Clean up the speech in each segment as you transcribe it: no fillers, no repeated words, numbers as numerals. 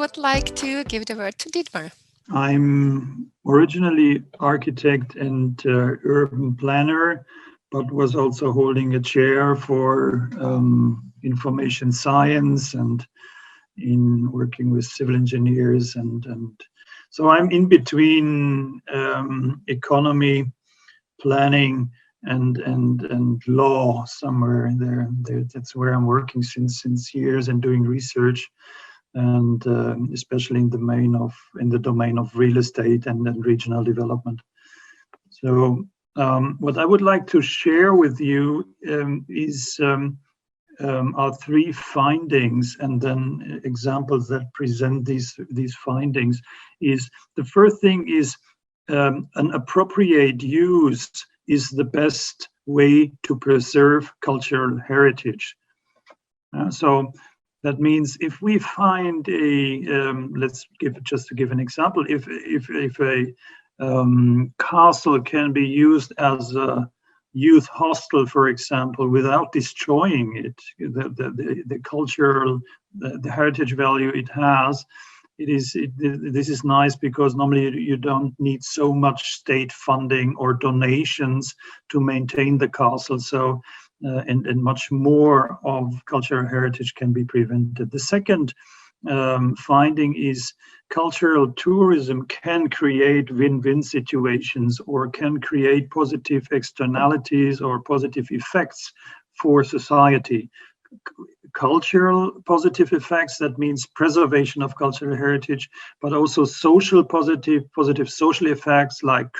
would like to give the word to Dietmar. I'm originally architect and urban planner, but was also holding a chair for information science and in working with civil engineers. And so I'm in between economy, planning, and law somewhere in there. That's where I'm working since years and doing research, and especially in the domain of real estate and regional development. So what I would like to share with you is our three findings, and then examples that present these findings. Is the first thing is an appropriate use is the best way to preserve cultural heritage. So that means if we find to give an example, if a castle can be used as a youth hostel, for example, without destroying it, the cultural, the heritage value it has, this is nice, because normally you don't need so much state funding or donations to maintain the castle. So and much more of cultural heritage can be prevented. The second finding is cultural tourism can create win-win situations, or can create positive externalities or positive effects for society. Cultural positive effects, that means preservation of cultural heritage, but also social positive social effects, like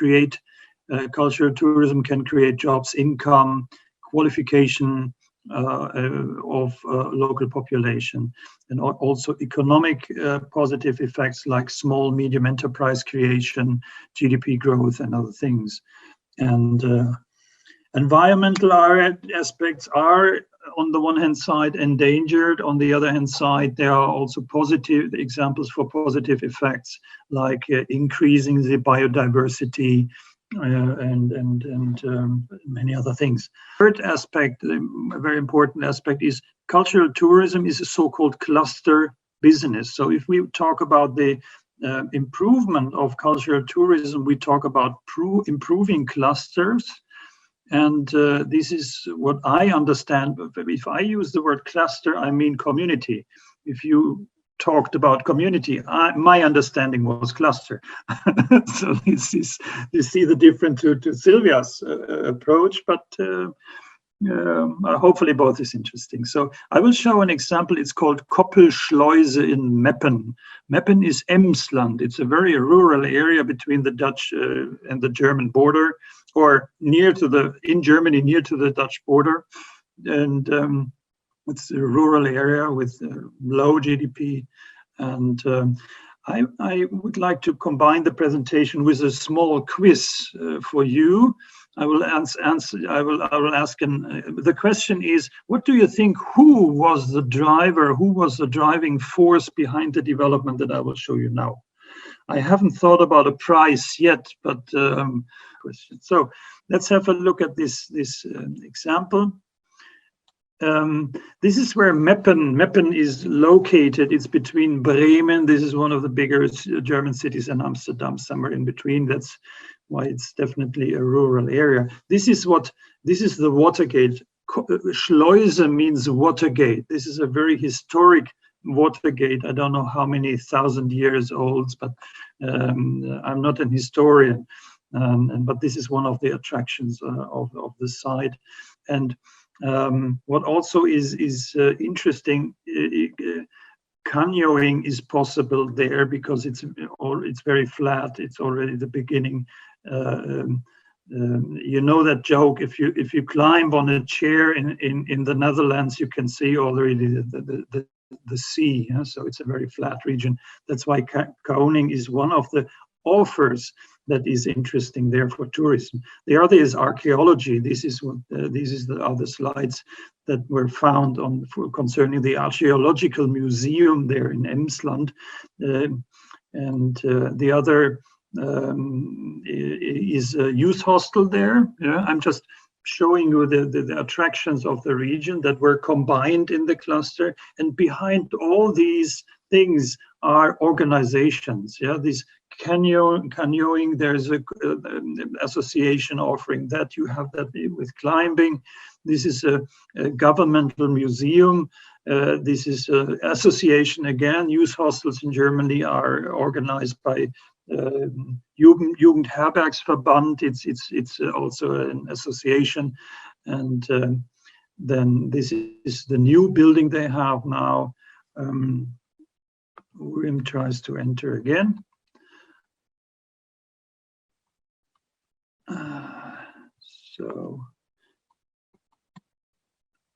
cultural tourism can create jobs, income, qualification of local population, and also economic positive effects like small medium enterprise creation, GDP growth, and other things. And environmental aspects are, on the one hand side, endangered. On the other hand side, there are also positive examples for positive effects, like increasing the biodiversity and many other things. Third aspect, a very important aspect, is cultural tourism is a so-called cluster business. So if we talk about the improvement of cultural tourism, we talk about improving clusters. And this is what I understand. If I use the word cluster, I mean community. If you talked about community, my understanding was cluster. So this is, you see the difference to Sylvia's approach, but hopefully both is interesting. So I will show an example. It's called Koppelschleuse in Meppen. Meppen is Emsland. It's a very rural area between the Dutch and the German border, or in Germany, near to the Dutch border. And it's a rural area with low GDP. And I would like to combine the presentation with a small quiz for you. I will ask, the question is, what do you think, who was the driving force behind the development that I will show you now? I haven't thought about a prize yet, but question. So let's have a look at this example. This is where Meppen is located. It's between Bremen. This is one of the bigger German cities, and Amsterdam, somewhere in between. That's why it's definitely a rural area. This is the Watergate. Schleuse means Watergate. This is a very historic Watergate. I don't know how many thousand years old, but I'm not an historian. But this is one of the attractions of the site. And what also is interesting, canyoning is possible there because it's very flat. It's already the beginning. You know that joke. If you climb on a chair in the Netherlands, you can see already the sea. Yeah? So it's a very flat region. That's why canyoning is one of the offers that is interesting there for tourism. The other is archaeology. These are the other slides that were found concerning the archaeological museum there in Emsland, and the other is a youth hostel there. Yeah, I'm just showing you the attractions of the region that were combined in the cluster, and behind all these things are organizations. Yeah, these canoeing, there's a association offering that. You have that with climbing. This is a governmental museum. This is an association again. Youth hostels in Germany are organized by Jugendherbergsverband. It's also an association, and then this is the new building they have now. Wim tries to enter again.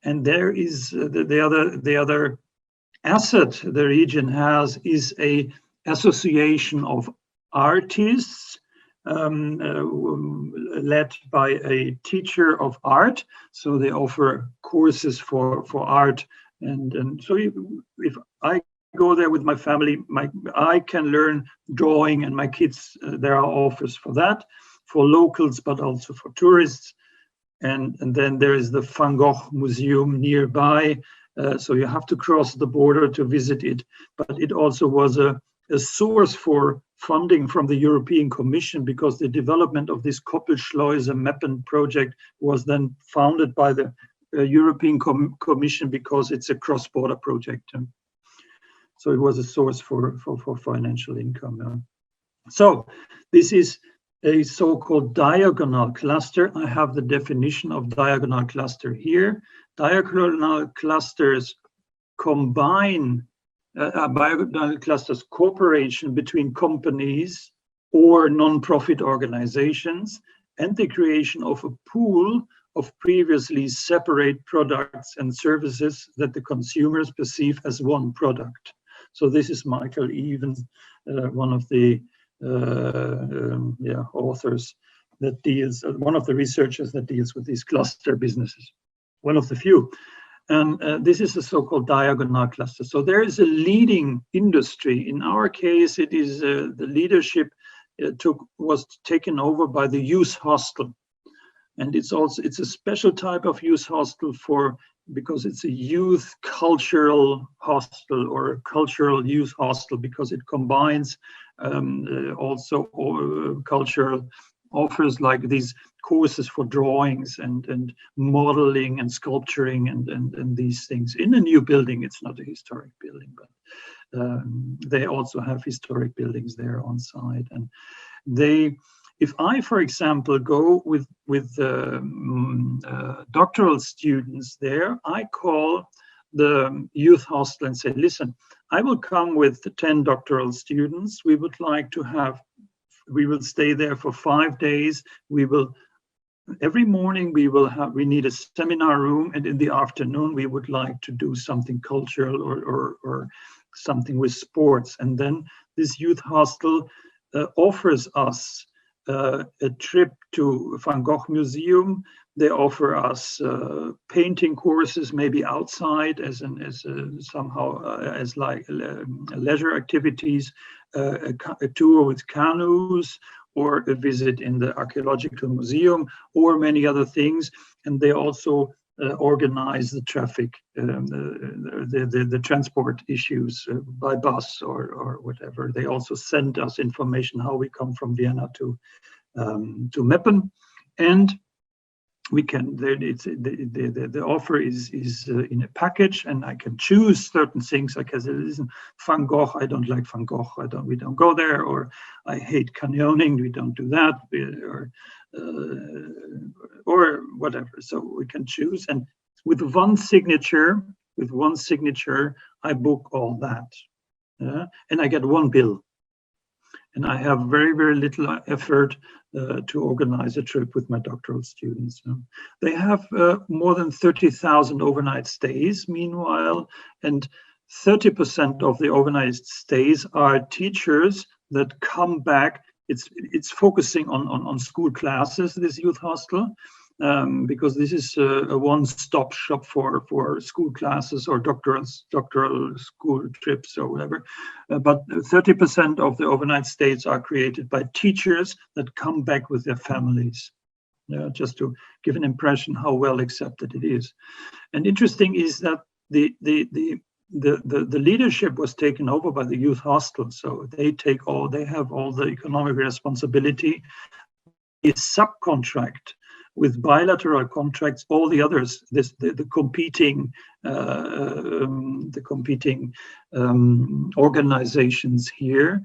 And there is the other asset the region has is a association of artists led by a teacher of art. So they offer courses for art, and so if I go there with my family, I can learn drawing, and my kids, there are offers for that, for locals, but also for tourists. And then there is the Fangok Museum nearby. So you have to cross the border to visit it. But it also was a source for funding from the European Commission, because the development of this Koppelschleuse Mappen project was then founded by the European Commission, because it's a cross-border project. So it was a source for financial income. So this is a so-called diagonal cluster. I have the definition of diagonal cluster here. Diagonal clusters combine, diagonal clusters cooperation between companies or non-profit organizations, and the creation of a pool of previously separate products and services that the consumers perceive as one product. So this is Michael Even, one of the authors that deals, one of the researchers that deals with these cluster businesses, one of the few. And this is a so-called diagonal cluster. So there is a leading industry. In our case, it is the leadership was taken over by the youth hostel. And it's a special type of youth hostel because it's a youth cultural hostel, or a cultural youth hostel, because it combines also cultural offers, like these courses for drawings and modeling and sculpturing and these things in a new building. It's not a historic building, but they also have historic buildings there on site. And if I, for example, go with doctoral students there, I call the youth hostel and say, listen, I will come with 10 doctoral students. We would like to we will stay there for 5 days. Every morning we need a seminar room, and in the afternoon we would like to do something cultural or something with sports. And then this youth hostel offers us a trip to Fangok Museum. They offer us painting courses, maybe outside as leisure activities, a tour with canoes, or a visit in the archaeological museum, or many other things. And they also organize the traffic, the transport issues by bus or whatever. They also send us information how we come from Vienna to Meppen, and we can. The offer is in a package, and I can choose certain things. Like I said, listen, Van Gogh, I don't like Van Gogh. We don't go there. Or I hate canyoning. We don't do that. Or whatever. So we can choose, and with one signature, I book all that, and I get one bill. And I have very, very little effort to organize a trip with my doctoral students. They have more than 30,000 overnight stays, meanwhile, and 30% of the overnight stays are teachers that come back. It's focusing on school classes, this youth hostel, because this is a one-stop shop for school classes or doctoral school trips or whatever. But 30% of the overnight stays are created by teachers that come back with their families, just to give an impression how well accepted it is. And interesting is that the the leadership was taken over by the youth hostel, so they have all the economic responsibility. They subcontract with bilateral contracts all the others, the competing organizations here.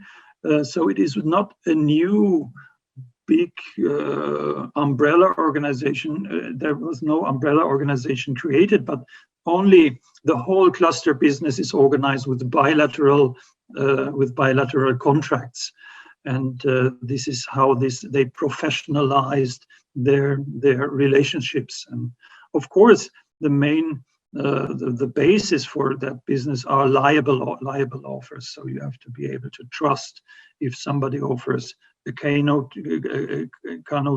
So it is not a new big umbrella organization. There was no umbrella organization created, but only the whole cluster business is organized with bilateral contracts. And this is how they professionalized their relationships. And of course, the main the basis for that business are liable offers. So you have to be able to trust if somebody offers a canoe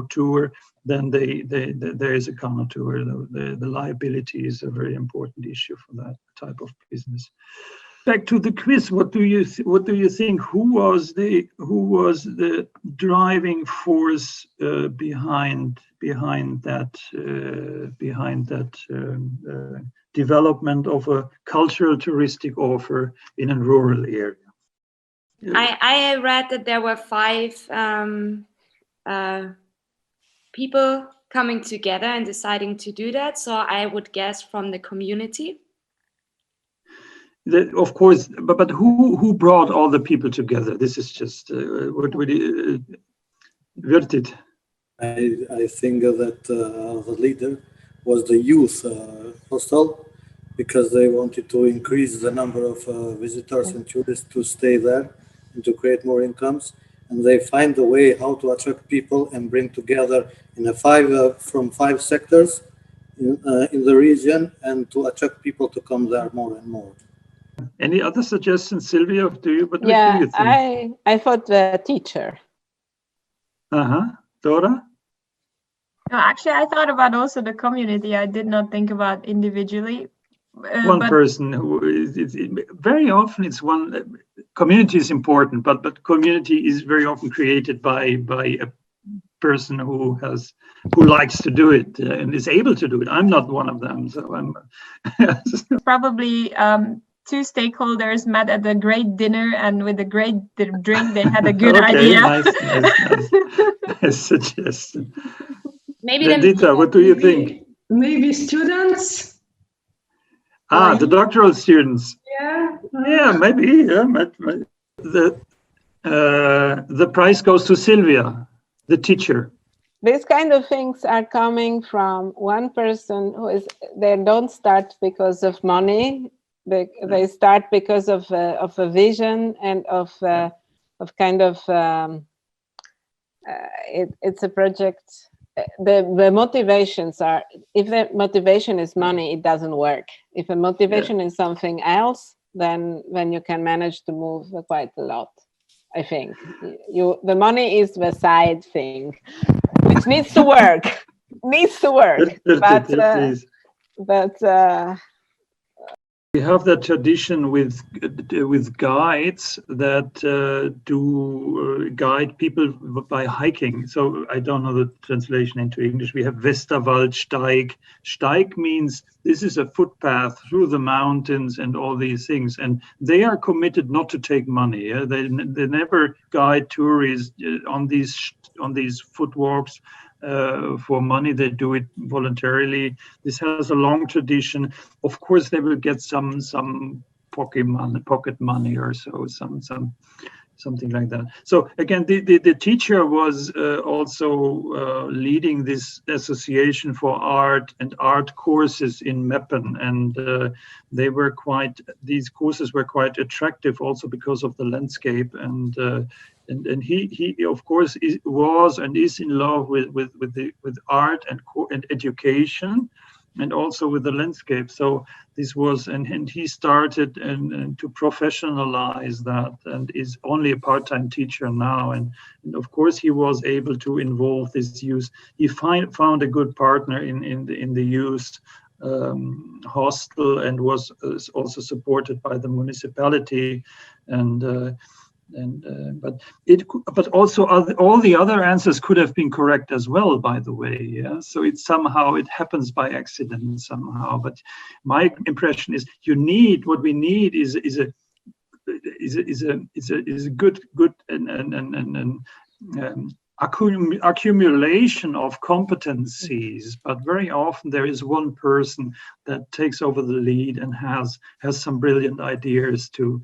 tour, then there is a canoe tour. The liability is a very important issue for that type of business. Back to the quiz. What do you think? Who was the driving force behind that development of a cultural touristic offer in a rural area? I read that there were 5 people coming together and deciding to do that. So I would guess from the community. Of course, but who brought all the people together? This is just what would it? I think that the leader was the youth hostel, because they wanted to increase the number of visitors and tourists to stay there and to create more incomes. And they find a way how to attract people and bring together in from 5 sectors in the region, and to attract people to come there more and more. Any other suggestions, Sylvia? What do you think? I thought the teacher. Dora? No, actually, I thought about also the community. I did not think about individually. One person who is very often it's one community is important, but community is very often created by a person who likes to do it and is able to do it. I'm not one of them, so I'm probably 2 stakeholders met at a great dinner, and with a great drink, they had a good idea. Nice suggestion. Maybe Dita, what do you think? Maybe students. The doctoral students. Yeah, maybe. Yeah, the prize goes to Sylvia, the teacher. These kind of things are coming from one person they don't start because of money. They start because of a vision and of kind of it's a project. The motivations are, if the motivation is money, it doesn't work. If the motivation is something else, then you can manage to move quite a lot. I think the money is the side thing, which needs to work. But we have that tradition with guides that do guide people by hiking. So I don't know the translation into English. We have Westerwaldsteig. Steig means this is a footpath through the mountains and all these things. And they are committed not to take money. Yeah? They never guide tourists on these footwalks for money. They do it voluntarily. This has a long tradition. Of course, they will get some pocket money or so, something like that. So again, the teacher was also leading this association for art and art courses in Meppen, and these courses were quite attractive also because of the landscape, and he of course was and is in love with art and education, and also with the landscape. So this was, and he started and to professionalize that, and is only a part-time teacher now. And of course he was able to involve this youth. He found a good partner in the youth hostel, and was also supported by the municipality. And But also all the other answers could have been correct as well, by the way. Yeah, so it happens by accident somehow. But my impression is what we need is a good accumulation of competencies, but very often there is one person that takes over the lead and has some brilliant ideas to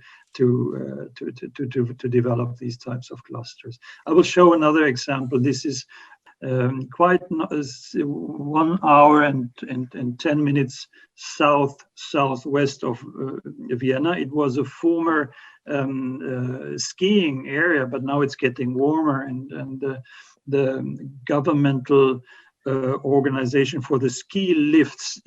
develop these types of clusters. I will show another example. This is quite 1 hour and 10 minutes southwest of Vienna. It was a former skiing area, but now it's getting warmer, and the governmental organization for the ski lifts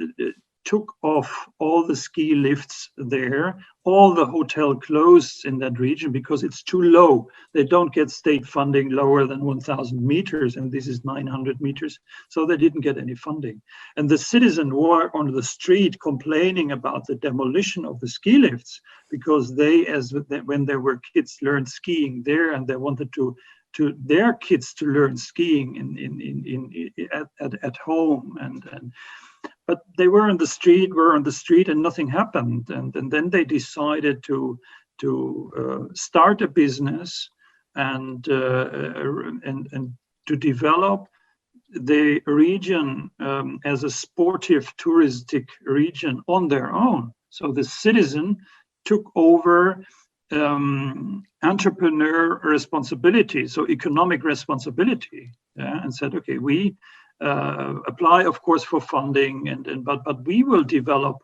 took off all the ski lifts there. All the hotel closed in that region because it's too low. They don't get state funding lower than 1,000 meters, and this is 900 meters, so they didn't get any funding. And the citizens were on the street complaining about the demolition of the ski lifts because when they were kids, learned skiing there, and they wanted their kids to learn skiing at home, but they were on the street, and nothing happened. And then they decided to start a business and to develop the region as a sportive, touristic region on their own. So the citizen took over entrepreneur responsibility, so economic responsibility, and said, okay, we apply, of course, for funding, but we will develop.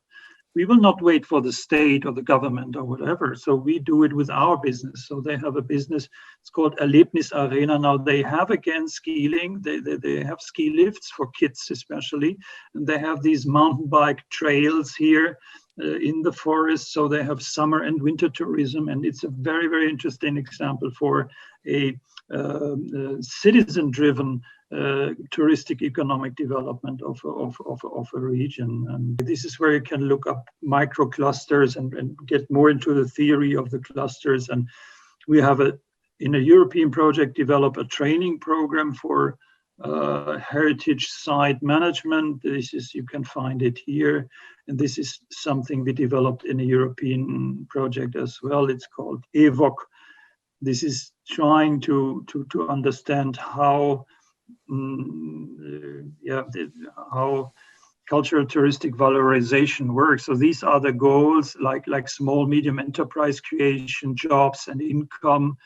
We will not wait for the state or the government or whatever. So we do it with our business. So they have a business. It's called Erlebnis Arena. Now they have again skiing. They have ski lifts for kids especially, and they have these mountain bike trails here in the forest. So they have summer and winter tourism, and it's a very, very interesting example for a citizen-driven touristic economic development of a region. And this is where you can look up micro clusters and get more into the theory of the clusters. And we have in a European project, develop a training program for heritage site management. You can find it here. And this is something we developed in a European project as well. It's called EVOC. This is trying to understand how cultural touristic valorization works. So these are the goals, like small, medium enterprise creation, jobs and income,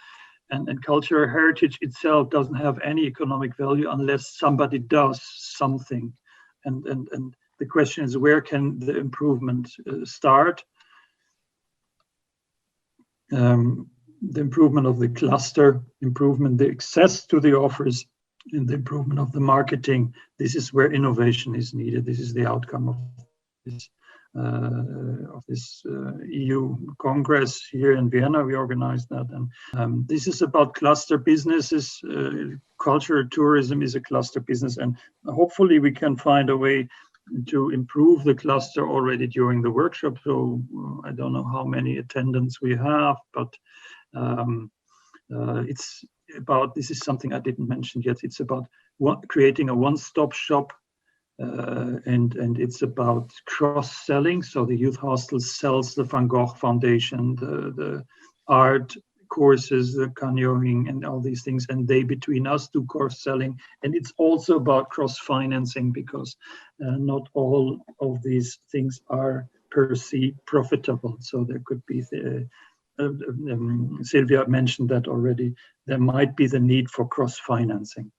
and cultural heritage itself doesn't have any economic value unless somebody does something. And the question is, where can the improvement start? The improvement of the cluster, the access to the offers, and the improvement of the marketing. This is where innovation is needed. This is the outcome of this EU Congress here in Vienna. We organized that, and this is about cluster businesses. Cultural tourism is a cluster business, and hopefully we can find a way to improve the cluster already during the workshop. So I don't know how many attendants we have, but it's about, this is something I didn't mention yet, it's about creating a one-stop shop, and it's about cross-selling. So the youth hostel sells the Fangok Foundation, the art courses, the canoeing and all these things, and they between us do cross-selling. And it's also about cross-financing, because not all of these things are per se profitable. So there could be Sylvia mentioned that already. There might be the need for cross-financing.